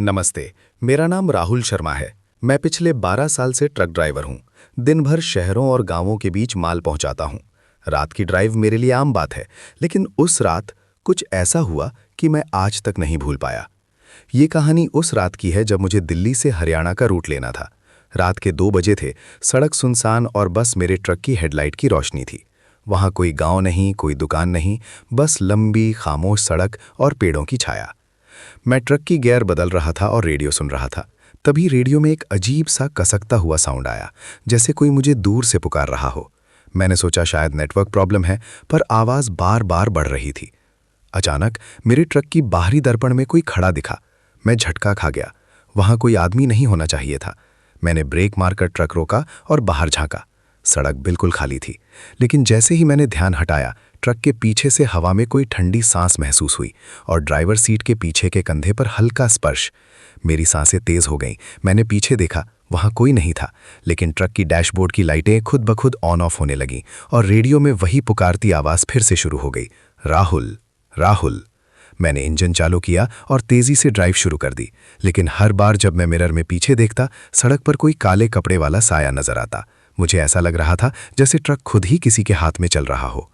नमस्ते। मेरा नाम राहुल शर्मा है। मैं पिछले 12 साल से ट्रक ड्राइवर हूँ। दिन भर शहरों और गांवों के बीच माल पहुँचाता हूँ। रात की ड्राइव मेरे लिए आम बात है, लेकिन उस रात कुछ ऐसा हुआ कि मैं आज तक नहीं भूल पाया। ये कहानी उस रात की है जब मुझे दिल्ली से हरियाणा का रूट लेना था। रात के 2 बजे थे, सड़क सुनसान और बस मेरे ट्रक की हेडलाइट की रोशनी थी। वहाँ कोई गाँव नहीं, कोई दुकान नहीं, बस लंबी खामोश सड़क और पेड़ों की छाया। मैं ट्रक की गियर बदल रहा था और रेडियो सुन रहा था। तभी रेडियो में एक अजीब सा कसकता हुआ साउंड आया, जैसे कोई मुझे दूर से पुकार रहा हो। मैंने सोचा शायद नेटवर्क प्रॉब्लम है, पर आवाज़ बार बार बढ़ रही थी। अचानक मेरे ट्रक की बाहरी दर्पण में कोई खड़ा दिखा। मैं झटका खा गया। वहाँ कोई आदमी नहीं होना चाहिए था। मैंने ब्रेक मारकर ट्रक रोका और बाहर झांका। सड़क बिल्कुल खाली थी, लेकिन जैसे ही मैंने ध्यान हटाया, ट्रक के पीछे से हवा में कोई ठंडी सांस महसूस हुई और ड्राइवर सीट के पीछे के कंधे पर हल्का स्पर्श। मेरी सांसें तेज हो गईं। मैंने पीछे देखा, वहां कोई नहीं था, लेकिन ट्रक की डैशबोर्ड की लाइटें खुद ब खुद ऑन ऑफ होने लगीं और रेडियो में वही पुकारती आवाज़ फिर से शुरू हो गई, राहुल, राहुल। मैंने इंजन चालू किया और तेजी से ड्राइव शुरू कर दी, लेकिन हर बार जब मैं मिरर में पीछे देखता, सड़क पर कोई काले कपड़े वाला साया नजर आता। मुझे ऐसा लग रहा था जैसे ट्रक खुद ही किसी के हाथ में चल रहा हो।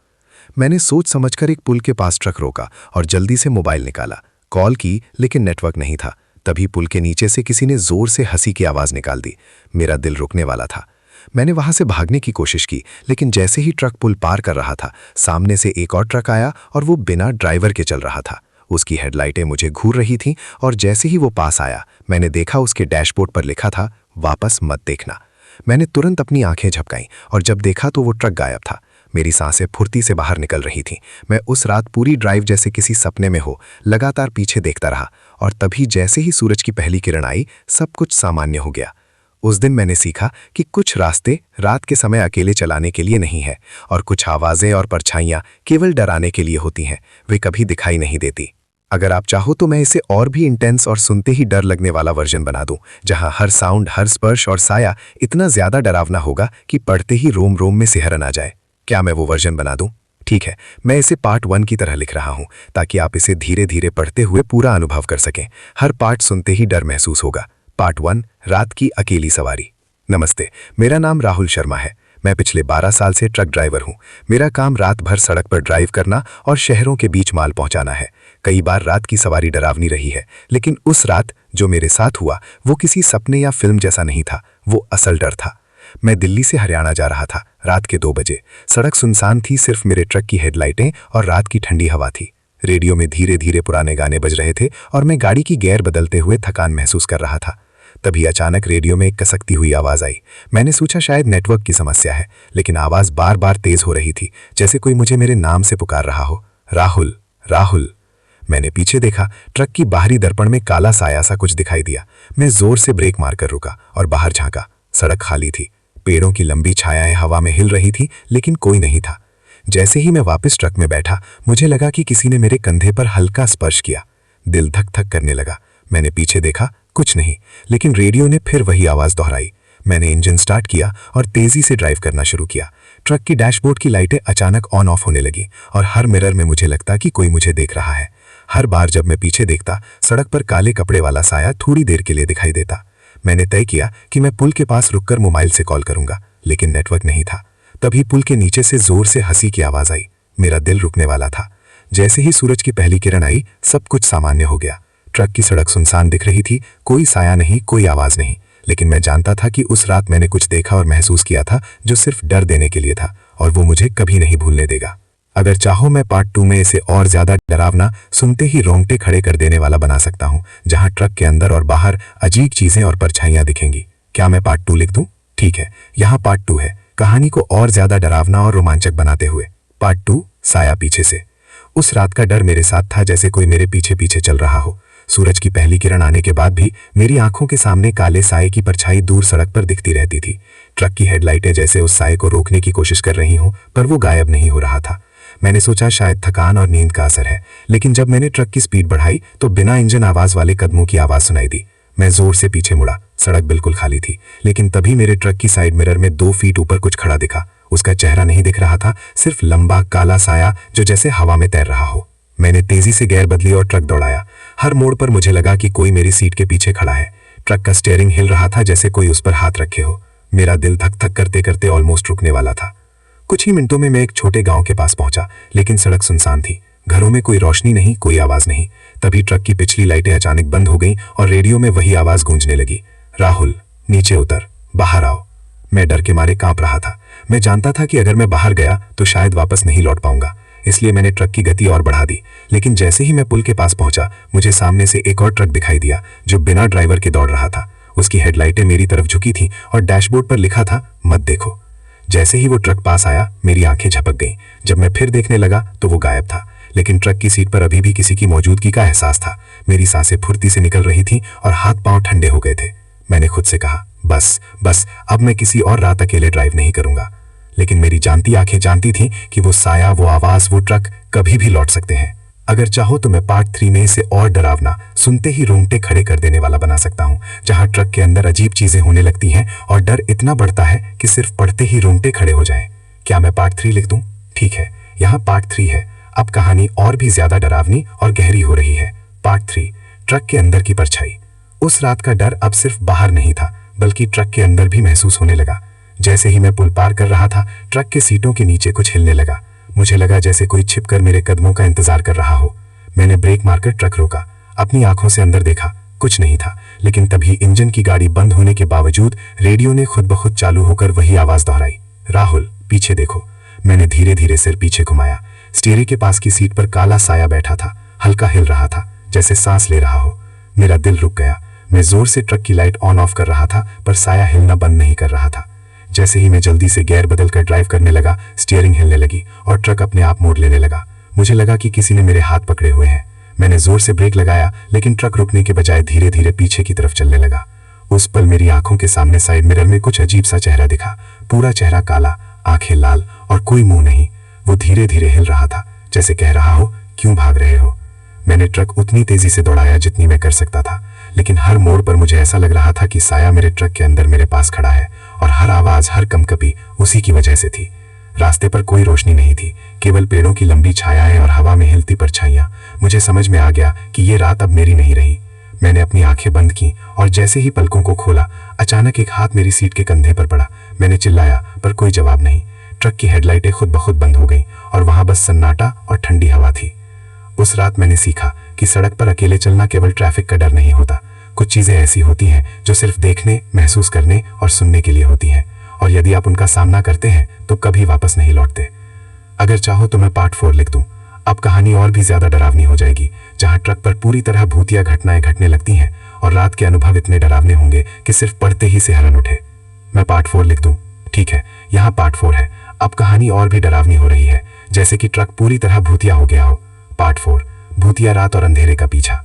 मैंने सोच समझकर एक पुल के पास ट्रक रोका और जल्दी से मोबाइल निकाला। कॉल की, लेकिन नेटवर्क नहीं था। तभी पुल के नीचे से किसी ने जोर से हंसी की आवाज़ निकाल दी। मेरा दिल रुकने वाला था। मैंने वहां से भागने की कोशिश की, लेकिन जैसे ही ट्रक पुल पार कर रहा था, सामने से एक और ट्रक आया और वो बिना ड्राइवर के चल रहा था। उसकी हेडलाइटें मुझे घूर रही थीं और जैसे ही वो पास आया, मैंने देखा उसके डैशबोर्ड पर लिखा था, वापस मत देखना। मैंने तुरंत अपनी आंखें झपकाईं और जब देखा तो वो ट्रक गायब था। मेरी सांसें फुर्ती से बाहर निकल रही थीं। मैं उस रात पूरी ड्राइव जैसे किसी सपने में हो लगातार पीछे देखता रहा और तभी जैसे ही सूरज की पहली किरण आई, सब कुछ सामान्य हो गया। उस दिन मैंने सीखा कि कुछ रास्ते रात के समय अकेले चलाने के लिए नहीं है और कुछ आवाज़ें और परछाइयाँ केवल डराने के लिए होती हैं। वे कभी दिखाई नहीं देती। अगर आप चाहो तो मैं इसे और भी इंटेंस और सुनते ही डर लगने वाला वर्जन बना दूं, जहां हर साउंड, हर स्पर्श और साया इतना ज्यादा डरावना होगा कि पढ़ते ही रोम रोम में सिहरन आ जाए। क्या मैं वो वर्जन बना दूं? ठीक है, मैं इसे पार्ट 1 की तरह लिख रहा हूं, ताकि आप इसे धीरे धीरे पढ़ते हुए पूरा अनुभव कर सकें। हर पार्ट सुनते ही डर महसूस होगा। पार्ट 1, रात की अकेली सवारी। नमस्ते, मेरा नाम राहुल शर्मा है। मैं पिछले 12 साल से ट्रक ड्राइवर हूँ। मेरा काम रात भर सड़क पर ड्राइव करना और शहरों के बीच माल पहुँचाना है। कई बार रात की सवारी डरावनी रही है, लेकिन उस रात जो मेरे साथ हुआ वो किसी सपने या फिल्म जैसा नहीं था, वो असल डर था। मैं दिल्ली से हरियाणा जा रहा था। रात के 2 बजे। सड़क सुनसान थी, सिर्फ मेरे ट्रक की हेडलाइटें और रात की ठंडी हवा थी। रेडियो में धीरे धीरे पुराने गाने बज रहे थे और मैं गाड़ी की गियर बदलते हुए थकान महसूस कर रहा था। तभी अचानक रेडियो में एक कसकती हुई आवाज़ आई। मैंने सोचा शायद नेटवर्क की समस्या है, लेकिन आवाज़ बार बार तेज हो रही थी, जैसे कोई मुझे मेरे नाम से पुकार रहा हो, राहुल, राहुल। मैंने पीछे देखा। ट्रक की बाहरी दर्पण में काला साया सा कुछ दिखाई दिया। मैं जोर से ब्रेक मारकर रुका और बाहर झांका। सड़क खाली थी। पेड़ों की लंबी छायाएं हवा में हिल रही थी, लेकिन कोई नहीं था। जैसे ही मैं वापस ट्रक में बैठा, मुझे लगा कि किसी ने मेरे कंधे पर हल्का स्पर्श किया। दिल धक धक करने लगा। मैंने पीछे देखा, कुछ नहीं, लेकिन रेडियो ने फिर वही आवाज़ दोहराई। मैंने इंजन स्टार्ट किया और तेजी से ड्राइव करना शुरू किया। ट्रक की डैशबोर्ड की लाइटें अचानक ऑन ऑफ होने लगी और हर मिरर में मुझे लगता कि कोई मुझे देख रहा है। हर बार जब मैं पीछे देखता, सड़क पर काले कपड़े वाला साया थोड़ी देर के लिए दिखाई देता। मैंने तय किया कि मैं पुल के पास रुककर मोबाइल से कॉल करूंगा, लेकिन नेटवर्क नहीं था। तभी पुल के नीचे से जोर से हंसी की आवाज़ आई। मेरा दिल रुकने वाला था। जैसे ही सूरज की पहली किरण आई, सब कुछ सामान्य हो गया। ट्रक की सड़क सुनसान दिख रही थी, कोई साया नहीं, कोई आवाज़ नहीं, लेकिन मैं जानता था कि उस रात मैंने कुछ देखा और महसूस किया था जो सिर्फ डर देने के लिए था, और वो मुझे कभी नहीं भूलने देगा। अगर चाहो मैं पार्ट 2 में इसे और ज्यादा डरावना, सुनते ही रोंगटे खड़े कर देने वाला बना सकता हूँ, जहाँ ट्रक के अंदर और बाहर अजीब चीजें और परछाइयाँ दिखेंगी। क्या मैं पार्ट 2 लिख दूँ? ठीक है, यहाँ पार्ट 2 है, कहानी को और ज्यादा डरावना और रोमांचक बनाते हुए। पार्ट 2, साया पीछे से। उस रात का डर मेरे साथ था, जैसे कोई मेरे पीछे पीछे चल रहा हो। सूरज की पहली किरण आने के बाद भी मेरी आंखों के सामने काले साये की परछाई दूर सड़क पर दिखती रहती थी। ट्रक की हेडलाइटें जैसे उस साये को रोकने की कोशिश कर रही हों, पर वो गायब नहीं हो रहा था। मैंने सोचा शायद थकान और नींद का असर है, लेकिन जब मैंने ट्रक की स्पीड बढ़ाई तो बिना इंजन आवाज वाले कदमों की आवाज सुनाई दी। मैं जोर से पीछे मुड़ा। सड़क बिल्कुल खाली थी, लेकिन तभी मेरे ट्रक की साइड मिरर में 2 फीट ऊपर कुछ खड़ा दिखा। उसका चेहरा नहीं दिख रहा था, सिर्फ लंबा काला साया जो जैसे हवा में तैर रहा हो। मैंने तेजी से गियर बदली और ट्रक दौड़ाया। हर मोड़ पर मुझे लगा कि कोई मेरी सीट के पीछे खड़ा है। ट्रक का स्टीयरिंग हिल रहा था जैसे कोई उस पर हाथ रखे हो। मेरा दिल धक धक करते करते ऑलमोस्ट रुकने वाला था। कुछ ही मिनटों में मैं एक छोटे गांव के पास पहुंचा, लेकिन सड़क सुनसान थी। घरों में कोई रोशनी नहीं, कोई आवाज नहीं। तभी ट्रक की पिछली लाइटें अचानक बंद हो गईं और रेडियो में वही आवाज गूंजने लगी, राहुल नीचे उतर, बाहर आओ। मैं डर के मारे कांप रहा था। मैं जानता था कि अगर मैं बाहर गया तो शायद वापस नहीं लौट पाऊंगा, इसलिए मैंने ट्रक की गति और बढ़ा दी। लेकिन जैसे ही मैं पुल के पास पहुंचा, मुझे सामने से एक और ट्रक दिखाई दिया जो बिना ड्राइवर के दौड़ रहा था। उसकी हेडलाइटें मेरी तरफ झुकी थी और डैशबोर्ड पर लिखा था, मत देखो। जैसे ही वो ट्रक पास आया, मेरी आंखें झपक गईं। जब मैं फिर देखने लगा तो वो गायब था, लेकिन ट्रक की सीट पर अभी भी किसी की मौजूदगी का एहसास था। मेरी सांसें फुर्ती से निकल रही थीं और हाथ पांव ठंडे हो गए थे। मैंने खुद से कहा, बस बस, अब मैं किसी और रात अकेले ड्राइव नहीं करूंगा। लेकिन मेरी जानती आंखें जानती थीं कि वो साया, वो आवाज, वो ट्रक कभी भी लौट सकते हैं। अगर चाहो तो मैं पार्ट 3 में इसे और डरावना, सुनते ही रोंगटे खड़े कर देने वाला बना सकता हूं, जहां ट्रक के अंदर अजीब चीजें होने लगती हैं और डर इतना बढ़ता है कि सिर्फ पढ़ते ही रोंगटे खड़े हो जाएं। क्या मैं पार्ट 3 लिख दूं? ठीक है, यहाँ पार्ट 3 है। अब कहानी और भी ज्यादा डरावनी और गहरी हो रही है। पार्ट 3, ट्रक के अंदर की परछाई। उस रात का डर अब सिर्फ बाहर नहीं था, बल्कि ट्रक के अंदर भी महसूस होने लगा। जैसे ही मैं पुल पार कर रहा था, ट्रक के सीटों के नीचे कुछ हिलने लगा। मुझे लगा जैसे कोई छिपकर मेरे कदमों का इंतजार कर रहा हो। मैंने ब्रेक मारकर ट्रक रोका, अपनी आंखों से अंदर देखा, कुछ नहीं था। लेकिन तभी इंजन की गाड़ी बंद होने के बावजूद रेडियो ने खुद ब खुद चालू होकर वही आवाज दोहराई, राहुल पीछे देखो। मैंने धीरे धीरे सिर पीछे घुमाया। स्टीयरिंग के पास की सीट पर काला साया बैठा था, हल्का हिल रहा था जैसे सांस ले रहा हो। मेरा दिल रुक गया। मैं जोर से ट्रक की लाइट ऑन ऑफ कर रहा था, पर साया हिलना बंद नहीं कर रहा था। जैसे ही मैं जल्दी से गियर बदलकर ड्राइव करने लगा, स्टीयरिंग हिलने लगी और ट्रक अपने आप मोड़ लेने लगा। मुझे लगा कि किसी ने मेरे हाथ पकड़े हुए हैं। मैंने जोर से ब्रेक लगाया, लेकिन ट्रक रुकने के बजाय धीरे धीरे पीछे की तरफ चलने लगा। उस पल मेरी आंखों के सामने साइड मिरर में कुछ अजीब सा चेहरा दिखा। पूरा चेहरा काला, आंखें लाल और कोई मुंह नहीं। वो धीरे धीरे हिल रहा था, जैसे कह रहा हो, क्यों भाग रहे हो। मैंने ट्रक उतनी तेजी से दौड़ाया जितनी मैं कर सकता था, लेकिन हर मोड़ पर मुझे ऐसा लग रहा था कि साया मेरे ट्रक के अंदर मेरे पास खड़ा है और हर आवाज, हर कंपकपी उसी की वजह से थी। रास्ते पर कोई रोशनी नहीं थी, केवल पेड़ों की लंबी छायाएं और हवा में हिलती परछाइयां। मुझे समझ में आ गया कि ये रात अब मेरी नहीं रही। मैंने अपनी आंखें बंद की और जैसे ही पलकों को खोला, अचानक एक हाथ मेरी सीट के कंधे पर पड़ा। मैंने चिल्लाया, पर कोई जवाब नहीं। ट्रक की हेडलाइटें खुद ब खुद बंद हो गईं और वहां बस सन्नाटा और ठंडी हवा थी। उस रात मैंने सीखा कि सड़क पर अकेले चलना केवल ट्रैफिक का डर नहीं होता। कुछ चीजें ऐसी होती हैं जो सिर्फ देखने, महसूस करने और सुनने के लिए होती हैं, और यदि आप उनका सामना करते हैं तो कभी वापस नहीं लौटते। अगर चाहो तो मैं पार्ट 4 लिख दूं। अब कहानी और भी ज्यादा डरावनी हो जाएगी, जहां ट्रक पर पूरी तरह भूतिया घटनाएं घटने लगती हैं और रात के अनुभव इतने डरावने होंगे कि सिर्फ पढ़ते ही सिहरन उठे। मैं पार्ट 4 लिख दूं। ठीक है, यहाँ पार्ट 4 है। अब कहानी और भी डरावनी हो रही है, जैसे कि ट्रक पूरी तरह भूतिया हो गया हो। पार्ट 4, भूतिया रात और अंधेरे का पीछा।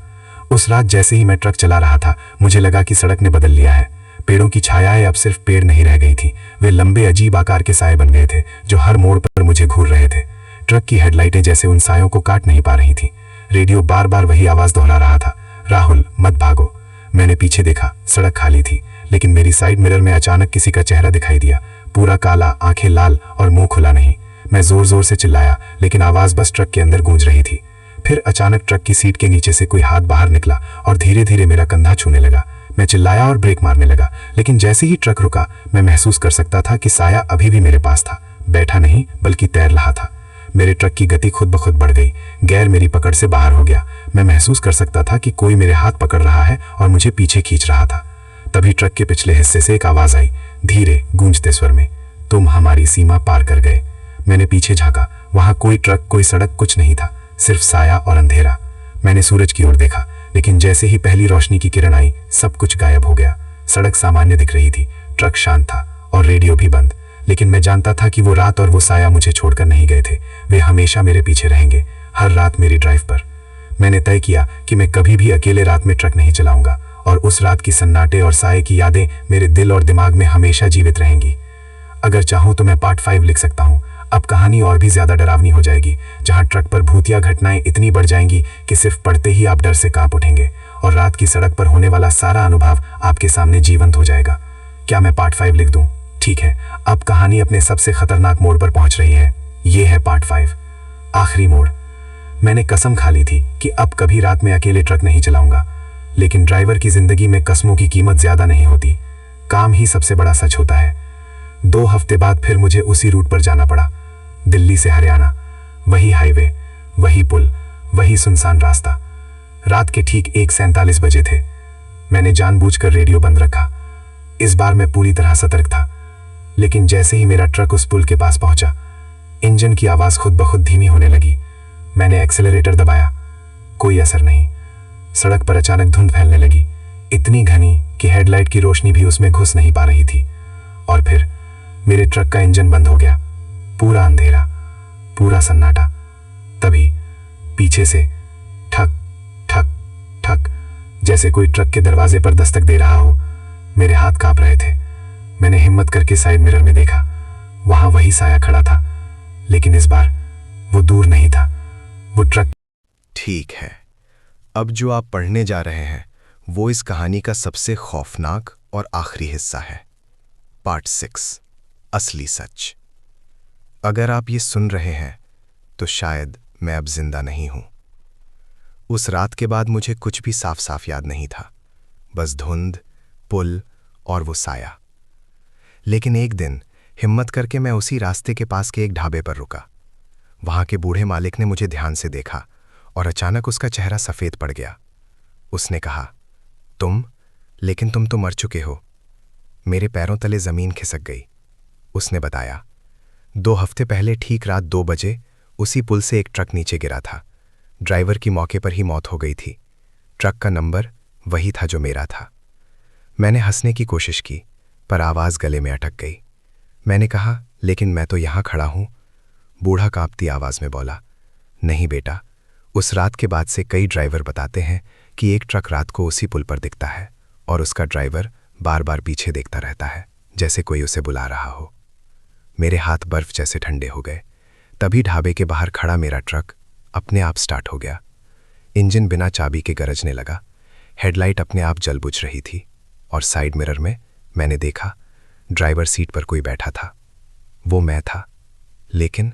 उस रात जैसे ही मैं ट्रक चला रहा था, मुझे लगा कि सड़क ने बदल लिया है। पेड़ों की छायाएं अब सिर्फ पेड़ नहीं रह गई थी, वे लंबे अजीब आकार के साए बन गए थे जो हर मोड़ पर मुझे घूर रहे थे। ट्रक की हेडलाइटें जैसे उन सायों को काट नहीं पा रही थी। रेडियो बार बार वही आवाज दोहरा रहा था, राहुल मत भागो। मैंने पीछे देखा, सड़क खाली थी, लेकिन मेरी साइड मिरर में अचानक किसी का चेहरा दिखाई दिया, पूरा काला, आंखें लाल और मुंह खुला नहीं। मैं जोर जोर से चिल्लाया, लेकिन आवाज बस ट्रक के अंदर गूंज रही थी। फिर अचानक ट्रक की सीट के नीचे से कोई हाथ बाहर निकला और धीरे धीरे मेरा कंधा छूने लगा। मैं चिल्लाया और ब्रेक मारने लगा, लेकिन जैसे ही ट्रक रुका, मैं महसूस कर सकता था कि साया अभी भी मेरे पास था, बैठा नहीं बल्कि तैर रहा था। मेरे ट्रक की गति खुद ब खुद बढ़ गई, गियर मेरी पकड़ से बाहर हो गया। मैं महसूस कर सकता था कि कोई मेरे हाथ पकड़ रहा है और मुझे पीछे खींच रहा था। तभी ट्रक के पिछले हिस्से से एक आवाज आई, धीरे गूंजते स्वर में, तुम हमारी सीमा पार कर गए। मैंने पीछे झांका, वहां कोई ट्रक, कोई सड़क, कुछ नहीं था, सिर्फ साया और अंधेरा। मैंने सूरज की ओर देखा, लेकिन जैसे ही पहली रोशनी की किरण आई, सब कुछ गायब हो गया। सड़क सामान्य दिख रही थी, ट्रक शांत था और रेडियो भी बंद। लेकिन मैं जानता था कि वो रात और वो साया मुझे छोड़कर नहीं गए थे, वे हमेशा मेरे पीछे रहेंगे, हर रात मेरी ड्राइव पर। मैंने तय किया कि मैं कभी भी अकेले रात में ट्रक नहीं चलाऊंगा, और उस रात की सन्नाटे और साये की यादें मेरे दिल और दिमाग में हमेशा जीवित रहेंगी। अगर चाहूं तो मैं पार्ट 5 लिख सकता हूं। अब कहानी और भी ज्यादा डरावनी हो जाएगी, जहां ट्रक पर भूतिया घटनाएं इतनी बढ़ जाएंगी कि सिर्फ पढ़ते ही आप डर से कांप उठेंगे, और रात की सड़क पर होने वाला सारा अनुभव आपके सामने जीवंत हो जाएगा। क्या मैं पार्ट 5 लिख दूं? ठीक है, अब कहानी अपने सबसे खतरनाक मोड़ पर पहुंच रही है। ये है पार्ट 5, आखिरी मोड़। मैंने कसम खा ली थी कि अब कभी रात में अकेले ट्रक नहीं चलाऊंगा, लेकिन ड्राइवर की जिंदगी में कसमों की कीमत ज्यादा नहीं होती, काम ही सबसे बड़ा सच होता है। 2 हफ्ते बाद फिर मुझे उसी रूट पर जाना पड़ा, दिल्ली से हरियाणा। वही हाईवे, वही पुल, वही सुनसान रास्ता। रात के ठीक 1:47 बजे थे। मैंने जानबूझकर रेडियो बंद रखा। इस बार मैं पूरी तरह सतर्क था। लेकिन जैसे ही मेरा ट्रक उस पुल के पास पहुंचा, इंजन की आवाज खुद ब खुद धीमी होने लगी। मैंने एक्सेलरेटर दबाया, कोई असर नहीं। सड़क पर अचानक धुंध फैलने लगी, इतनी घनी कि हेडलाइट की रोशनी भी उसमें घुस नहीं पा रही थी। और फिर मेरे ट्रक का इंजन बंद हो गया। पूरा अंधेरा, पूरा सन्नाटा। तभी पीछे से ठक ठक ठक, जैसे कोई ट्रक के दरवाजे पर दस्तक दे रहा हो। मेरे हाथ कांप रहे थे। मैंने हिम्मत करके साइड मिरर में देखा। वहां वही साया खड़ा था, लेकिन इस बार वो दूर नहीं था, वो ट्रक। ठीक है, अब जो आप पढ़ने जा रहे हैं वो इस कहानी का सबसे खौफनाक और आखिरी हिस्सा है। पार्ट 6, असली सच। अगर आप ये सुन रहे हैं तो शायद मैं अब जिंदा नहीं हूं। उस रात के बाद मुझे कुछ भी साफ साफ याद नहीं था, बस धुंध, पुल और वो साया। लेकिन एक दिन हिम्मत करके मैं उसी रास्ते के पास के एक ढाबे पर रुका। वहां के बूढ़े मालिक ने मुझे ध्यान से देखा और अचानक उसका चेहरा सफेद पड़ गया। उसने कहा, लेकिन तुम तो मर चुके हो। मेरे पैरों तले जमीन खिसक गई। उसने बताया, 2 हफ्ते पहले ठीक रात 2 बजे उसी पुल से एक ट्रक नीचे गिरा था। ड्राइवर की मौके पर ही मौत हो गई थी। ट्रक का नंबर वही था जो मेरा था। मैंने हंसने की कोशिश की, पर आवाज गले में अटक गई। मैंने कहा, लेकिन मैं तो यहां खड़ा हूं। बूढ़ा कांपती आवाज में बोला, नहीं बेटा, उस रात के बाद से कई ड्राइवर बताते हैं कि एक ट्रक रात को उसी पुल पर दिखता है और उसका ड्राइवर बार बार पीछे देखता रहता है, जैसे कोई उसे बुला रहा हो। मेरे हाथ बर्फ जैसे ठंडे हो गए। तभी ढाबे के बाहर खड़ा मेरा ट्रक अपने आप स्टार्ट हो गया। इंजन बिना चाबी के गरजने लगा। हेडलाइट अपने आप जल बुझ रही थी और साइड मिरर में मैंने देखा ड्राइवर सीट पर कोई बैठा था। वो मैं था, लेकिन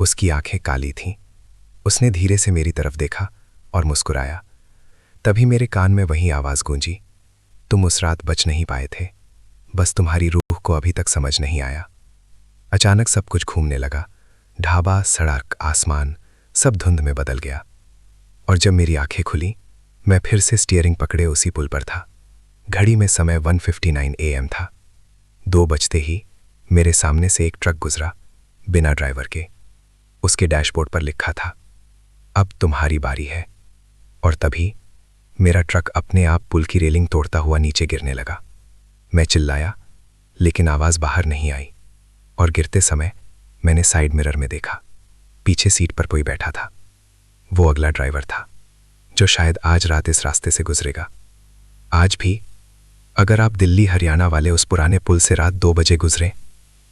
उसकी आंखें काली थीं। उसने धीरे से मेरी तरफ देखा और मुस्कुराया। तभी मेरे कान में वही आवाज गूंजी, तुम उस रात बच नहीं पाए थे, बस तुम्हारी रूह को अभी तक समझ नहीं आया। अचानक सब कुछ घूमने लगा। ढाबा, सड़क, आसमान सब धुंध में बदल गया। और जब मेरी आंखें खुली, मैं फिर से स्टीयरिंग पकड़े उसी पुल पर था। घड़ी में समय 1:59 AM था। 2 बजते ही मेरे सामने से एक ट्रक गुजरा, बिना ड्राइवर के। उसके डैशबोर्ड पर लिखा था, अब तुम्हारी बारी है। और तभी मेरा ट्रक अपने आप पुल की रेलिंग तोड़ता हुआ नीचे गिरने लगा। मैं चिल्लाया, लेकिन आवाज बाहर नहीं आई। और गिरते समय मैंने साइड मिरर में देखा, पीछे सीट पर कोई बैठा था। वो अगला ड्राइवर था, जो शायद आज रात इस रास्ते से गुजरेगा। आज भी अगर आप दिल्ली हरियाणा वाले उस पुराने पुल से रात 2 बजे गुजरे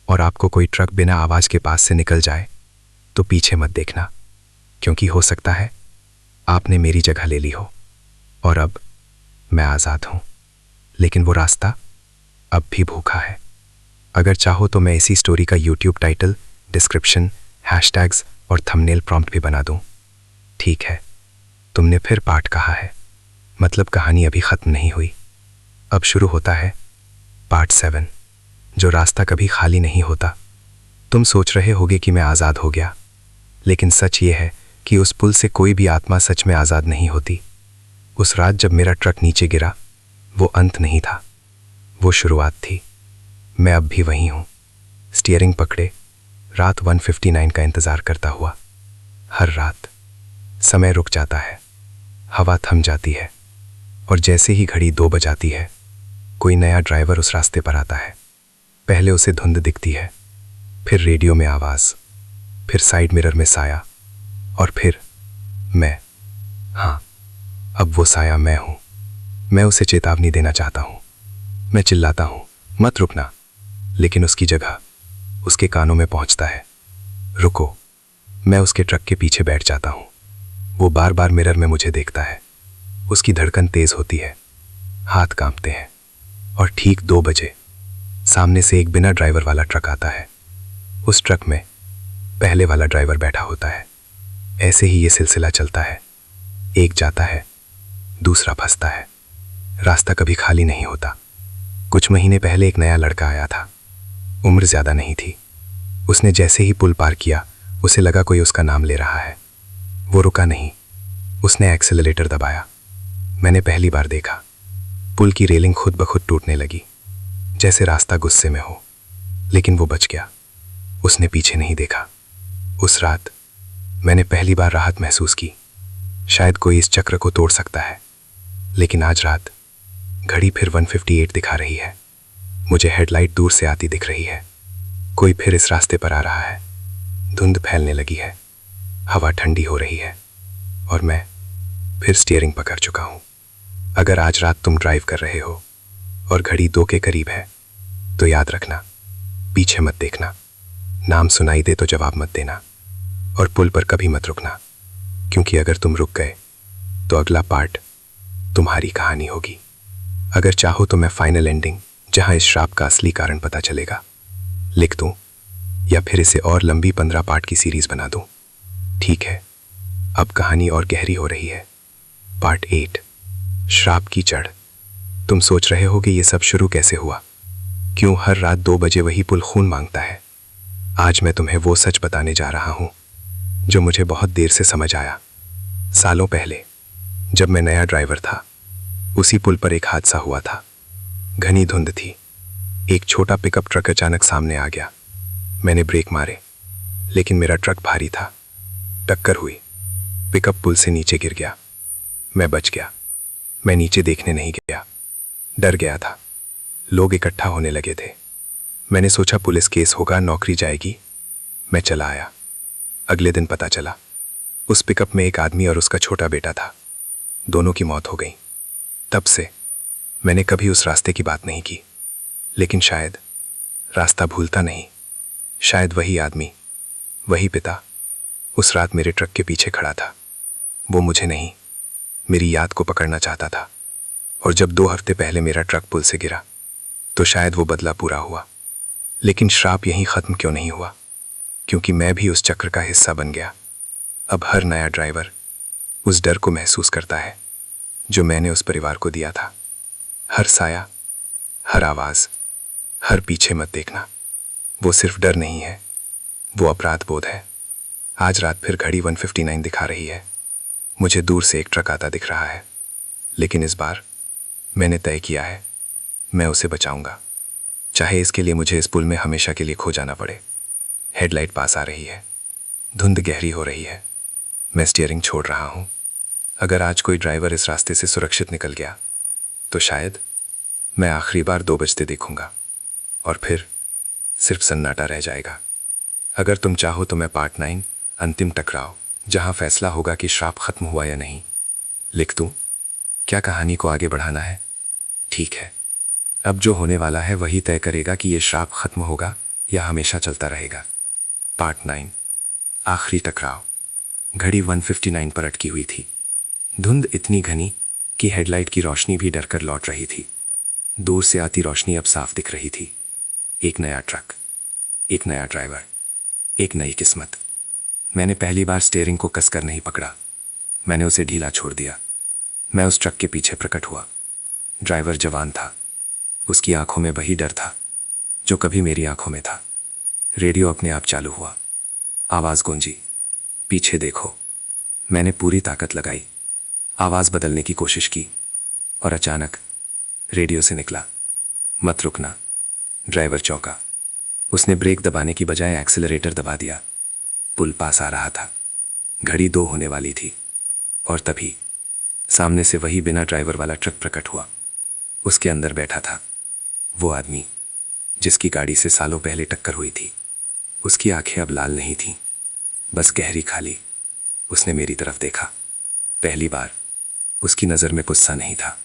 और आपको कोई ट्रक बिना आवाज के पास से निकल जाए, तो पीछे मत देखना, क्योंकि हो सकता है आपने मेरी जगह ले ली हो और अब मैं आज़ाद हूं। लेकिन वो रास्ता अब भी भूखा है। अगर चाहो तो मैं इसी स्टोरी का YouTube टाइटल, डिस्क्रिप्शन, हैशटैग्स और थंबनेल प्रॉम्प्ट भी बना दूं। ठीक है, तुमने फिर पार्ट कहा है, मतलब कहानी अभी खत्म नहीं हुई। अब शुरू होता है पार्ट 7, जो रास्ता कभी खाली नहीं होता। तुम सोच रहे होगे कि मैं आज़ाद हो गया, लेकिन सच ये है कि उस पुल से कोई भी आत्मा सच में आज़ाद नहीं होती। उस रात जब मेरा ट्रक नीचे गिरा, वो अंत नहीं था, वो शुरुआत थी। मैं अब भी वहीं हूँ, स्टीयरिंग पकड़े, रात 1:59 का इंतज़ार करता हुआ। हर रात समय रुक जाता है, हवा थम जाती है, और जैसे ही घड़ी 2 बजाती है, कोई नया ड्राइवर उस रास्ते पर आता है। पहले उसे धुंध दिखती है, फिर रेडियो में आवाज़, फिर साइड मिरर में साया, और फिर मैं। हाँ, अब वो साया मैं हूँ। मैं उसे चेतावनी देना चाहता हूँ। मैं चिल्लाता हूँ, मत रुकना, लेकिन उसकी जगह उसके कानों में पहुँचता है, रुको। मैं उसके ट्रक के पीछे बैठ जाता हूँ। वो बार बार मिरर में मुझे देखता है। उसकी धड़कन तेज होती है, हाथ कांपते हैं, और ठीक 2 बजे सामने से एक बिना ड्राइवर वाला ट्रक आता है। उस ट्रक में पहले वाला ड्राइवर बैठा होता है। ऐसे ही ये सिलसिला चलता है। एक जाता है, दूसरा फंसता है। रास्ता कभी खाली नहीं होता। कुछ महीने पहले एक नया लड़का आया था। उम्र ज्यादा नहीं थी। उसने जैसे ही पुल पार किया, उसे लगा कोई उसका नाम ले रहा है। वो रुका नहीं, उसने एक्सेलरेटर दबाया। मैंने पहली बार देखा, पुल की रेलिंग खुद ब खुद टूटने लगी, जैसे रास्ता गुस्से में हो। लेकिन वो बच गया। उसने पीछे नहीं देखा। उस रात मैंने पहली बार राहत महसूस की। शायद कोई इस चक्र को तोड़ सकता है। लेकिन आज रात घड़ी फिर 158 दिखा रही है। मुझे हेडलाइट दूर से आती दिख रही है। कोई फिर इस रास्ते पर आ रहा है। धुंध फैलने लगी है, हवा ठंडी हो रही है और मैं फिर स्टीयरिंग पकड़ चुका हूं। अगर आज रात तुम ड्राइव कर रहे हो और घड़ी 2 के करीब है, तो याद रखना, पीछे मत देखना, नाम सुनाई दे तो जवाब मत देना और पुल पर कभी मत रुकना, क्योंकि अगर तुम रुक गए तो अगला पार्ट तुम्हारी कहानी होगी। अगर चाहो तो मैं फाइनल एंडिंग, जहां इस श्राप का असली कारण पता चलेगा, लिख दूं या फिर इसे और लंबी 15 पार्ट की सीरीज बना दूं। ठीक है, अब कहानी और गहरी हो रही है। पार्ट 8, श्राप की जड़। तुम सोच रहे हो कि ये सब शुरू कैसे हुआ, क्यों हर रात 2 बजे वही पुल खून मांगता है। आज मैं तुम्हें वो सच बताने जा रहा हूं जो मुझे बहुत देर से समझ आया। सालों पहले जब मैं नया ड्राइवर था, उसी पुल पर एक हादसा हुआ था। घनी धुंध थी। एक छोटा पिकअप ट्रक अचानक सामने आ गया। मैंने ब्रेक मारे, लेकिन मेरा ट्रक भारी था। टक्कर हुई, पिकअप पुल से नीचे गिर गया। मैं बच गया। मैं नीचे देखने नहीं गया, डर गया था। लोग इकट्ठा होने लगे थे। मैंने सोचा पुलिस केस होगा, नौकरी जाएगी। मैं चला आया। अगले दिन पता चला, उस पिकअप में एक आदमी और उसका छोटा बेटा था। दोनों की मौत हो गई। तब से मैंने कभी उस रास्ते की बात नहीं की। लेकिन शायद रास्ता भूलता नहीं। शायद वही आदमी, वही पिता उस रात मेरे ट्रक के पीछे खड़ा था। वो मुझे नहीं, मेरी याद को पकड़ना चाहता था। और जब 2 हफ्ते पहले मेरा ट्रक पुल से गिरा, तो शायद वो बदला पूरा हुआ। लेकिन श्राप यहीं खत्म क्यों नहीं हुआ? क्योंकि मैं भी उस चक्र का हिस्सा बन गया। अब हर नया ड्राइवर उस डर को महसूस करता है जो मैंने उस परिवार को दिया था। हर साया, हर आवाज, हर पीछे मत देखना, वो सिर्फ डर नहीं है, वो अपराध बोध है। आज रात फिर घड़ी 159 दिखा रही है। मुझे दूर से एक ट्रक आता दिख रहा है, लेकिन इस बार मैंने तय किया है, मैं उसे बचाऊंगा, चाहे इसके लिए मुझे इस पुल में हमेशा के लिए खो जाना पड़े। हेडलाइट पास आ रही है, धुंध गहरी हो रही है। मैं स्टीयरिंग छोड़ रहा हूं। अगर आज कोई ड्राइवर इस रास्ते से सुरक्षित निकल गया, तो शायद मैं आखिरी बार 2 बजते देखूंगा और फिर सिर्फ सन्नाटा रह जाएगा। अगर तुम चाहो तो मैं पार्ट 9, अंतिम टकराव, जहां फैसला होगा कि श्राप खत्म हुआ या नहीं, लिख दूं। क्या कहानी को आगे बढ़ाना है? ठीक है, अब जो होने वाला है वही तय करेगा कि यह श्राप खत्म होगा या हमेशा चलता रहेगा। पार्ट 9, आखिरी टकराव। घड़ी 159 पर अटकी हुई थी। धुंध इतनी घनी कि हेडलाइट की रोशनी भी डरकर लौट रही थी। दूर से आती रोशनी अब साफ दिख रही थी। एक नया ट्रक, एक नया ड्राइवर, एक नई किस्मत। मैंने पहली बार स्टीयरिंग को कसकर नहीं पकड़ा, मैंने उसे ढीला छोड़ दिया। मैं उस ट्रक के पीछे प्रकट हुआ। ड्राइवर जवान था, उसकी आंखों में वही डर था जो कभी मेरी आंखों में था। रेडियो अपने आप चालू हुआ। आवाज गूंजी, पीछे देखो। मैंने पूरी ताकत लगाई, आवाज बदलने की कोशिश की और अचानक रेडियो से निकला, मत रुकना। ड्राइवर चौंका। उसने ब्रेक दबाने की बजाय एक्सेलरेटर दबा दिया। पुल पास आ रहा था। घड़ी 2 होने वाली थी और तभी सामने से वही बिना ड्राइवर वाला ट्रक प्रकट हुआ। उसके अंदर बैठा था वो आदमी जिसकी गाड़ी से सालों पहले टक्कर हुई थी। उसकी आंखें अब लाल नहीं थीं, बस गहरी खाली। उसने मेरी तरफ देखा। पहली बार उसकी नज़र में गुस्सा नहीं था,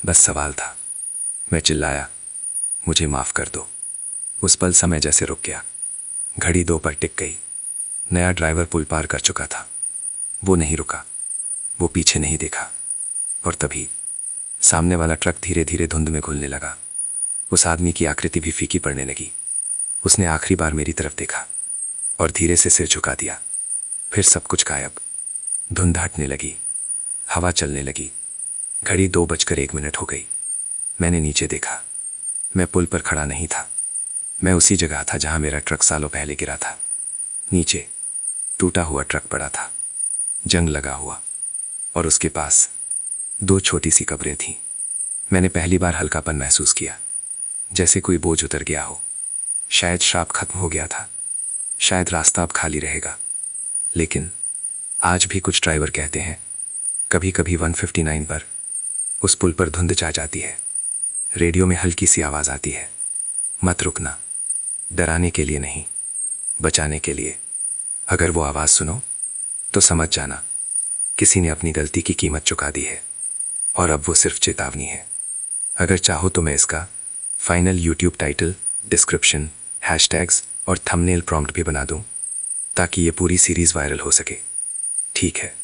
बस सवाल था। मैं चिल्लाया, मुझे माफ़ कर दो। उस पल समय जैसे रुक गया। घड़ी 2 पर टिक गई। नया ड्राइवर पुल पार कर चुका था। वो नहीं रुका, वो पीछे नहीं देखा। और तभी सामने वाला ट्रक धीरे धीरे धुंध में घुलने लगा। उस आदमी की आकृति भी फीकी पड़ने लगी। उसने आखिरी बार मेरी तरफ देखा और धीरे से सिर झुका दिया। फिर सब कुछ गायब। धुंध हटने लगी, हवा चलने लगी। घड़ी 2:01 हो गई। मैंने नीचे देखा। मैं पुल पर खड़ा नहीं था। मैं उसी जगह था जहां मेरा ट्रक सालों पहले गिरा था। नीचे टूटा हुआ ट्रक पड़ा था, जंग लगा हुआ, और उसके पास 2 छोटी सी कब्रें थीं। मैंने पहली बार हल्कापन महसूस किया, जैसे कोई बोझ उतर गया हो। शायद श्राप खत्म हो गया था, शायद रास्ता अब खाली रहेगा। लेकिन आज भी कुछ ड्राइवर कहते हैं, कभी कभी 159 पर, उस पुल पर धुंध छा जाती है। रेडियो में हल्की सी आवाज़ आती है, मत रुकना। डराने के लिए नहीं, बचाने के लिए। अगर वो आवाज़ सुनो तो समझ जाना, किसी ने अपनी गलती की कीमत चुका दी है, और अब वो सिर्फ चेतावनी है। अगर चाहो तो मैं इसका final YouTube title, description, hashtags और थंबनेल प्रॉम्प्ट भी बना दूं, ताकि ये पूरी सीरीज़ वायरल हो सके। ठीक है,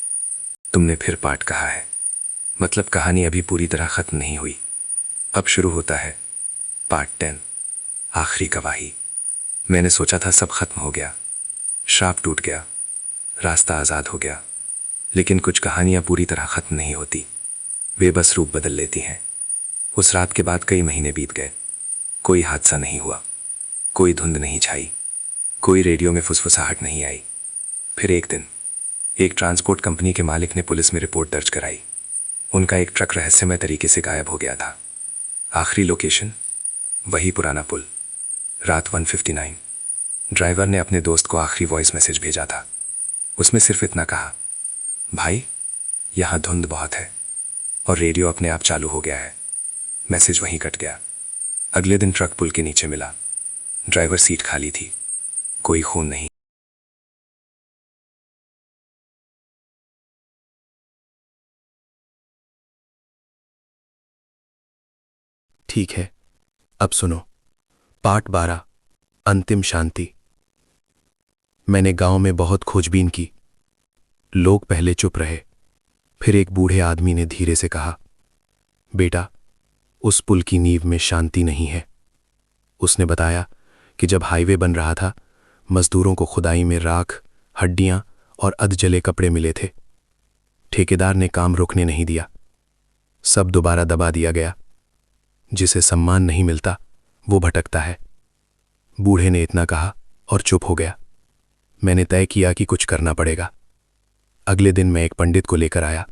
तुमने फिर पार्ट कहा है, मतलब कहानी अभी पूरी तरह ख़त्म नहीं हुई। अब शुरू होता है पार्ट 10, आखिरी गवाही। मैंने सोचा था सब खत्म हो गया, श्राप टूट गया, रास्ता आज़ाद हो गया। लेकिन कुछ कहानियाँ पूरी तरह ख़त्म नहीं होती, वे बस रूप बदल लेती हैं। उस रात के बाद कई महीने बीत गए। कोई हादसा नहीं हुआ, कोई धुंध नहीं छाई, कोई रेडियो में फुसफुसाहट नहीं आई। फिर एक दिन एक ट्रांसपोर्ट कंपनी के मालिक ने पुलिस में रिपोर्ट दर्ज कराई। उनका एक ट्रक रहस्यमय तरीके से गायब हो गया था। आखिरी लोकेशन वही पुराना पुल, रात 1:59। ड्राइवर ने अपने दोस्त को आखिरी वॉइस मैसेज भेजा था। उसमें सिर्फ इतना कहा, भाई यहाँ धुंध बहुत है और रेडियो अपने आप चालू हो गया है। मैसेज वहीं कट गया। अगले दिन ट्रक पुल के नीचे मिला। ड्राइवर सीट खाली थी, कोई खून नहीं। ठीक है, अब सुनो पार्ट 12, अंतिम शांति। मैंने गांव में बहुत खोजबीन की। लोग पहले चुप रहे, फिर एक बूढ़े आदमी ने धीरे से कहा, बेटा, उस पुल की नींव में शांति नहीं है। उसने बताया कि जब हाईवे बन रहा था, मजदूरों को खुदाई में राख, हड्डियां और अधजले कपड़े मिले थे। ठेकेदार ने काम रुकने नहीं दिया, सब दोबारा दबा दिया गया। जिसे सम्मान नहीं मिलता वो भटकता है। बूढ़े ने इतना कहा और चुप हो गया। मैंने तय किया कि कुछ करना पड़ेगा। अगले दिन मैं एक पंडित को लेकर आया।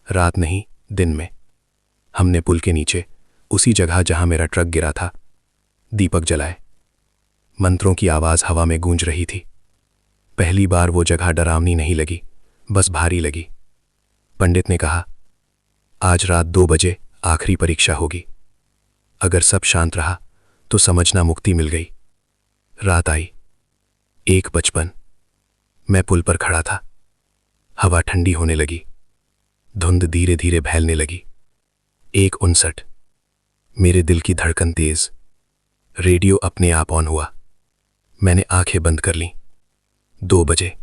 रात नहीं, दिन में। हमने पुल के नीचे, उसी जगह जहां मेरा ट्रक गिरा था, दीपक जलाए। मंत्रों की आवाज हवा में गूंज रही थी। पहली बार वो जगह डरावनी नहीं लगी, बस भारी लगी। पंडित ने कहा, आज रात 2 बजे आखिरी परीक्षा होगी। अगर सब शांत रहा तो समझना मुक्ति मिल गई। रात आई। 1:55। मैं पुल पर खड़ा था। हवा ठंडी होने लगी, धुंध धीरे धीरे फैलने लगी। 1:59। मेरे दिल की धड़कन तेज। रेडियो अपने आप ऑन हुआ। मैंने आंखें बंद कर लीं। 2 बजे।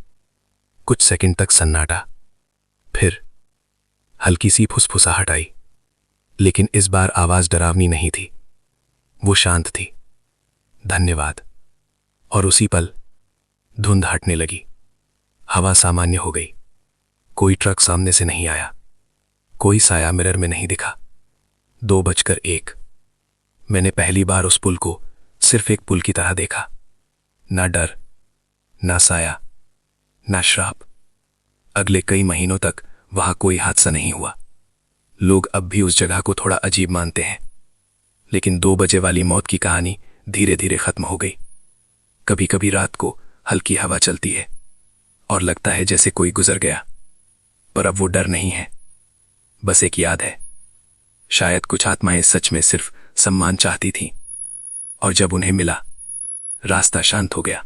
कुछ सेकंड तक सन्नाटा, फिर हल्की सी फुसफुसाहट आई, लेकिन इस बार आवाज डरावनी नहीं थी, वो शांत थी। धन्यवाद। और उसी पल धुंध हटने लगी, हवा सामान्य हो गई। कोई ट्रक सामने से नहीं आया, कोई साया मिरर में नहीं दिखा। 2:01। मैंने पहली बार उस पुल को सिर्फ एक पुल की तरह देखा। ना डर, ना साया, ना श्राप। अगले कई महीनों तक वहां कोई हादसा नहीं हुआ। लोग अब भी उस जगह को थोड़ा अजीब मानते हैं, लेकिन 2 बजे वाली मौत की कहानी धीरे धीरे खत्म हो गई। कभी कभी रात को हल्की हवा चलती है और लगता है जैसे कोई गुजर गया, पर अब वो डर नहीं है, बस एक याद है। शायद कुछ आत्माएं सच में सिर्फ सम्मान चाहती थीं, और जब उन्हें मिला, रास्ता शांत हो गया।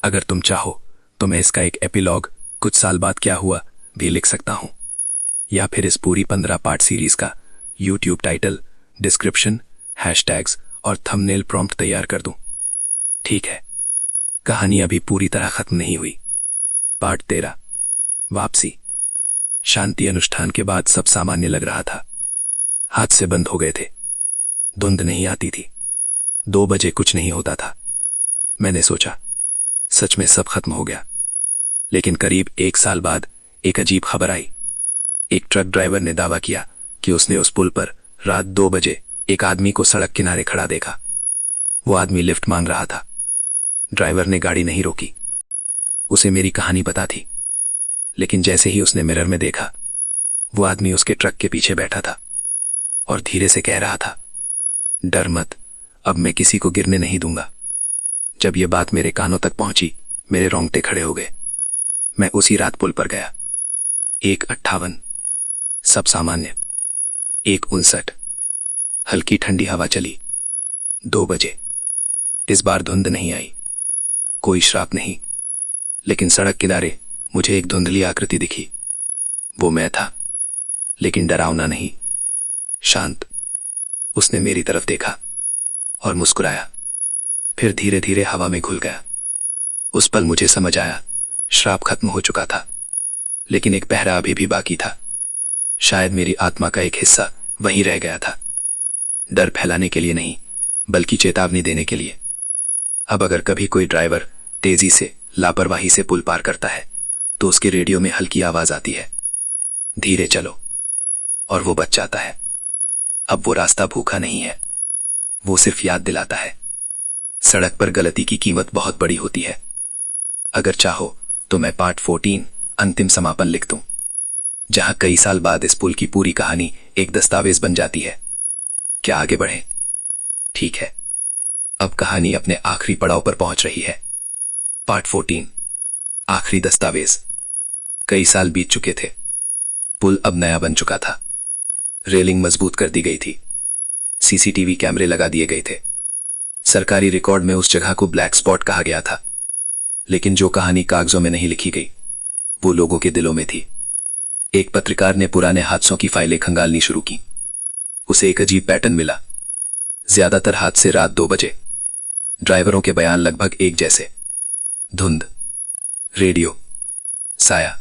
अगर तुम चाहो तो मैं इसका एक एपिलॉग, कुछ साल बाद क्या हुआ, भी लिख सकता हूं, या फिर इस पूरी 15 पार्ट सीरीज का यूट्यूब टाइटल, डिस्क्रिप्शन, हैशटैग्स और थंबनेल प्रॉम्प्ट तैयार कर दूं। ठीक है, कहानी अभी पूरी तरह खत्म नहीं हुई। पार्ट 13, वापसी। शांति अनुष्ठान के बाद सब सामान्य लग रहा था। हादसे बंद हो गए थे, धुंध नहीं आती थी। 2 बजे कुछ नहीं होता था। मैंने सोचा, सच में सब खत्म हो गया। लेकिन करीब 1 साल बाद एक अजीब खबर आई। एक ट्रक ड्राइवर ने दावा किया कि उसने उस पुल पर रात 2 बजे एक आदमी को सड़क किनारे खड़ा देखा। वो आदमी लिफ्ट मांग रहा था। ड्राइवर ने गाड़ी नहीं रोकी। उसे मेरी कहानी पता थी, लेकिन जैसे ही उसने मिरर में देखा, वो आदमी उसके ट्रक के पीछे बैठा था और धीरे से कह रहा था, डर मत, अब मैं किसी को गिरने नहीं दूंगा। जब यह बात मेरे कानों तक पहुंची, मेरे रोंगटे खड़े हो गए। मैं उसी रात पुल पर गया। 1:58 सब सामान्य। 1:59 हल्की ठंडी हवा चली। 2 बजे इस बार धुंध नहीं आई, कोई श्राप नहीं, लेकिन सड़क किनारे मुझे एक धुंधली आकृति दिखी। वो मैं था, लेकिन डरावना नहीं, शांत। उसने मेरी तरफ देखा और मुस्कुराया, फिर धीरे धीरे हवा में घुल गया। उस पल मुझे समझ आया, श्राप खत्म हो चुका था, लेकिन एक पहरा अभी भी बाकी था। शायद मेरी आत्मा का एक हिस्सा वहीं रह गया था, डर फैलाने के लिए नहीं, बल्कि चेतावनी देने के लिए। अब अगर कभी कोई ड्राइवर तेजी से, लापरवाही से पुल पार करता है, तो उसके रेडियो में हल्की आवाज आती है, धीरे चलो, और वो बच जाता है। अब वो रास्ता भूखा नहीं है, वो सिर्फ याद दिलाता है, सड़क पर गलती की कीमत बहुत बड़ी होती है। अगर चाहो तो मैं पार्ट 14 अंतिम समापन लिख दूं, जहां कई साल बाद इस पुल की पूरी कहानी एक दस्तावेज बन जाती है। क्या आगे बढ़े? ठीक है, अब कहानी अपने आखिरी पड़ाव पर पहुंच रही है। पार्ट 14 आखिरी दस्तावेज। कई साल बीत चुके थे। पुल अब नया बन चुका था। रेलिंग मजबूत कर दी गई थी। सीसीटीवी कैमरे लगा दिए गए थे। सरकारी रिकॉर्ड में उस जगह को ब्लैक स्पॉट कहा गया था। लेकिन जो कहानी कागजों में नहीं लिखी गई, वो लोगों के दिलों में थी। एक पत्रकार ने पुराने हादसों की फाइलें खंगालनी शुरू की। उसे एक अजीब पैटर्न मिला। ज्यादातर हादसे रात 2 बजे। ड्राइवरों के बयान लगभग एक जैसे। धुंध, रेडियो, साया।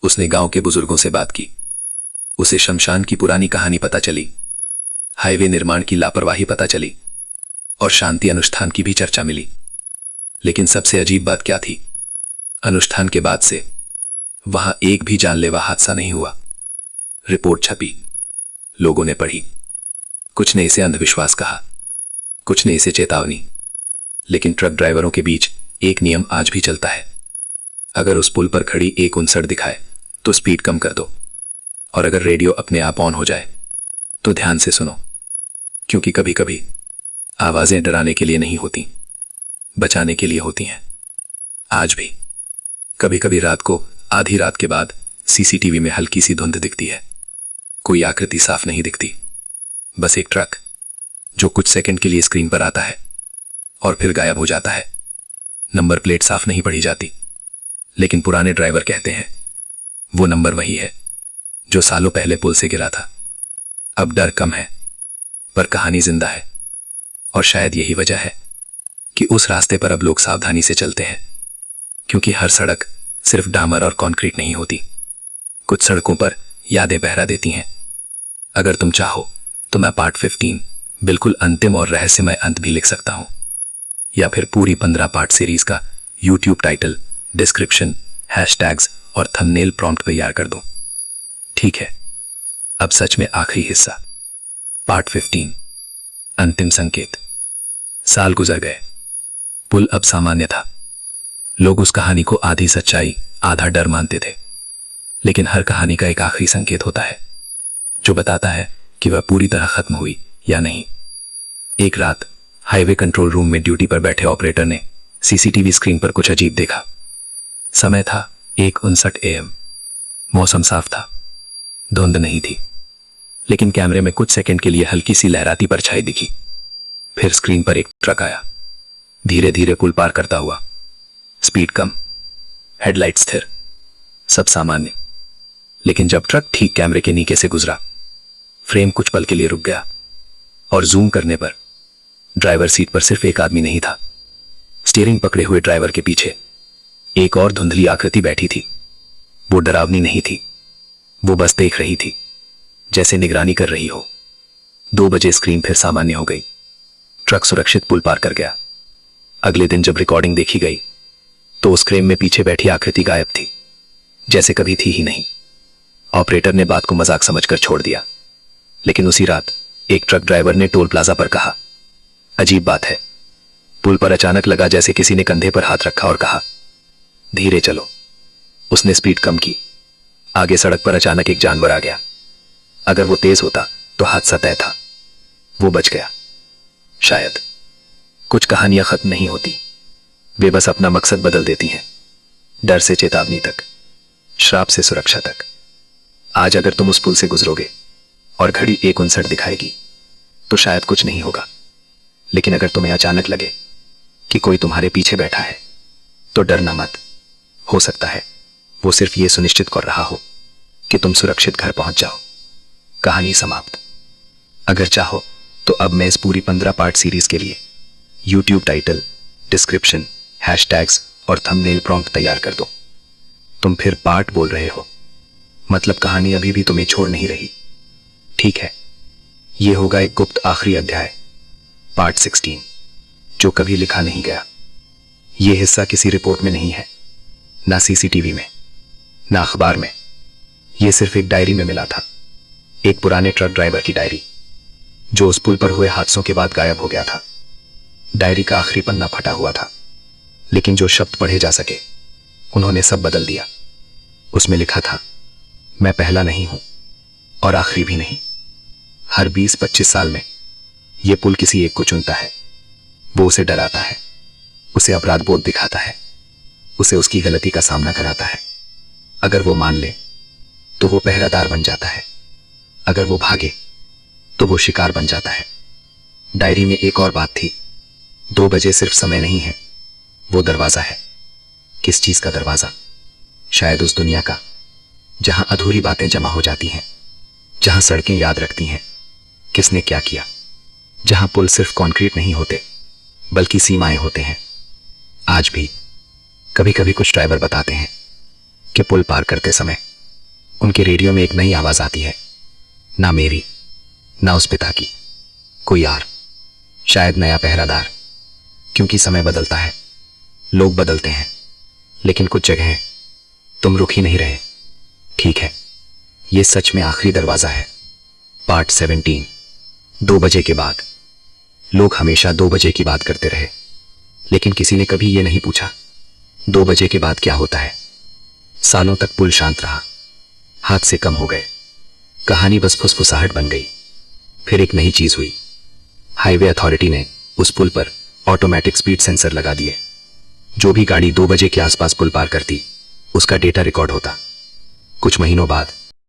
उसने गांव के बुजुर्गों से बात की। उसे शमशान की पुरानी कहानी पता चली, हाईवे निर्माण की लापरवाही पता चली, और शांति अनुष्ठान की भी चर्चा मिली। लेकिन सबसे अजीब बात क्या थी? अनुष्ठान के बाद से वहां एक भी जानलेवा हादसा नहीं हुआ। रिपोर्ट छपी, लोगों ने पढ़ी। कुछ ने इसे अंधविश्वास कहा, कुछ ने इसे चेतावनी। लेकिन ट्रक ड्राइवरों के बीच एक नियम आज भी चलता है। अगर उस पुल पर खड़ी 1:59 दिखाए तो स्पीड कम कर दो, और अगर रेडियो अपने आप ऑन हो जाए तो ध्यान से सुनो, क्योंकि कभी कभी आवाजें डराने के लिए नहीं होती, बचाने के लिए होती हैं। आज भी कभी कभी रात को आधी रात के बाद सीसीटीवी में हल्की सी धुंध दिखती है। कोई आकृति साफ नहीं दिखती, बस एक ट्रक जो कुछ सेकंड के लिए स्क्रीन पर आता है और फिर गायब हो जाता है। नंबर प्लेट साफ नहीं पढ़ी जाती, लेकिन पुराने ड्राइवर कहते हैं वो नंबर वही है जो सालों पहले पुल से गिरा था। अब डर कम है, पर कहानी जिंदा है। और शायद यही वजह है कि उस रास्ते पर अब लोग सावधानी से चलते हैं, क्योंकि हर सड़क सिर्फ डामर और कंक्रीट नहीं होती। कुछ सड़कों पर यादें पहरा देती हैं। अगर तुम चाहो तो मैं पार्ट 15 बिल्कुल अंतिम और रहस्यमय अंत भी लिख सकता हूं, या फिर पूरी 15 पार्ट सीरीज का यूट्यूब टाइटल, डिस्क्रिप्शन, हैशटैग्स और थंबनेल प्रॉम्प्ट तैयार कर दूं। ठीक है, अब सच में आखिरी हिस्सा, पार्ट 15 अंतिम संकेत। साल गुजर गए। पुल अब सामान्य था। लोग उस कहानी को आधी सच्चाई आधा डर मानते थे। लेकिन हर कहानी का एक आखिरी संकेत होता है, जो बताता है कि वह पूरी तरह खत्म हुई या नहीं। एक रात हाईवे कंट्रोल रूम में ड्यूटी पर बैठे ऑपरेटर ने सीसीटीवी स्क्रीन पर कुछ अजीब देखा। समय था 1:59 AM। मौसम साफ था, धुंध नहीं थी, लेकिन कैमरे में कुछ सेकंड के लिए हल्की सी लहराती परछाई दिखी। फिर स्क्रीन पर एक ट्रक आया, धीरे धीरे पुल पार करता हुआ। स्पीड कम, हेडलाइट स्थिर, सब सामान्य। लेकिन जब ट्रक ठीक कैमरे के नीचे से गुजरा, फ्रेम कुछ पल के लिए रुक गया, और जूम करने पर ड्राइवर सीट पर सिर्फ एक आदमी नहीं था। स्टीयरिंग पकड़े हुए ड्राइवर के पीछे एक और धुंधली आकृति बैठी थी। वो डरावनी नहीं थी, वो बस देख रही थी, जैसे निगरानी कर रही हो। 2 बजे स्क्रीन फिर सामान्य हो गई। ट्रक सुरक्षित पुल पार कर गया। अगले दिन जब रिकॉर्डिंग देखी गई तो उस क्रेन में पीछे बैठी आकृति गायब थी, जैसे कभी थी ही नहीं। ऑपरेटर ने बात को मजाक समझकर छोड़ दिया, लेकिन उसी रात एक ट्रक ड्राइवर ने टोल प्लाजा पर कहा, अजीब बात है, पुल पर अचानक लगा जैसे किसी ने कंधे पर हाथ रखा और कहा, धीरे चलो। उसने स्पीड कम की। आगे सड़क पर अचानक एक जानवर आ गया। अगर वो तेज होता तो हादसा तय था। वो बच गया। शायद कुछ कहानियां खत्म नहीं होती, वे बस अपना मकसद बदल देती हैं। डर से चेतावनी तक, श्राप से सुरक्षा तक। आज अगर तुम उस पुल से गुजरोगे और घड़ी 1:59 दिखाएगी तो शायद कुछ नहीं होगा, लेकिन अगर तुम्हें अचानक लगे कि कोई तुम्हारे पीछे बैठा है तो डरना मत। हो सकता है वो सिर्फ ये सुनिश्चित कर रहा हो कि तुम सुरक्षित घर पहुंच जाओ। कहानी समाप्त। अगर चाहो तो अब मैं इस पूरी 15 पार्ट सीरीज के लिए YouTube टाइटल, डिस्क्रिप्शन, हैशटैग्स और थंबनेल प्रॉम्प्ट तैयार कर दो। तुम फिर पार्ट बोल रहे हो, मतलब कहानी अभी भी तुम्हें छोड़ नहीं रही। ठीक है, यह होगा एक गुप्त आखिरी अध्याय, पार्ट 16, जो कभी लिखा नहीं गया। यह हिस्सा किसी रिपोर्ट में नहीं है, ना CCTV में, ना अखबार में। यह सिर्फ एक डायरी में मिला था, एक पुराने ट्रक ड्राइवर की डायरी, जो उस पुल पर हुए हादसों के बाद गायब हो गया था। डायरी का आखिरी पन्ना फटा हुआ था, लेकिन जो शब्द पढ़े जा सके उन्होंने सब बदल दिया। उसमें लिखा था, मैं पहला नहीं हूं और आखिरी भी नहीं। हर 20-25 साल में यह पुल किसी एक को चुनता है। वो उसे डराता है, उसे अपराध बोध दिखाता है, उसे उसकी गलती का सामना कराता है। अगर वो मान ले तो वो पहरादार बन जाता है, अगर वो भागे तो वो शिकार बन जाता है। डायरी में एक और बात थी, 2 बजे सिर्फ समय नहीं है, वो दरवाजा है। किस चीज का दरवाजा? शायद उस दुनिया का जहां अधूरी बातें जमा हो जाती हैं, जहां सड़कें याद रखती हैं किसने क्या किया, जहां पुल सिर्फ कंक्रीट नहीं होते बल्कि सीमाएं होते हैं। आज भी कभी कभी कुछ ड्राइवर बताते हैं कि पुल पार करते समय उनके रेडियो में एक नई आवाज आती है, ना मेरी, ना उस पिता की, कोई और, शायद नया पहरादार। क्योंकि समय बदलता है, लोग बदलते हैं, लेकिन कुछ जगह तुम रुक ही नहीं रहे। ठीक है, ये सच में आखिरी दरवाजा है। पार्ट 17, 2 बजे के बाद। लोग हमेशा 2 बजे की बात करते रहे, लेकिन किसी ने कभी यह नहीं पूछा 2 बजे के बाद क्या होता है। सालों तक पुल शांत रहा, हादसे कम हो गए, कहानी बस फुसफुसाहट बन गई। फिर एक नई चीज हुई, हाईवे अथॉरिटी ने उस पुल पर ऑटोमेटिक स्पीड सेंसर लगा दिए। जो भी गाड़ी 2 बजे के आसपास पुल पार करती, उसका डेटा रिकॉर्ड होता। कुछ महीनों बाद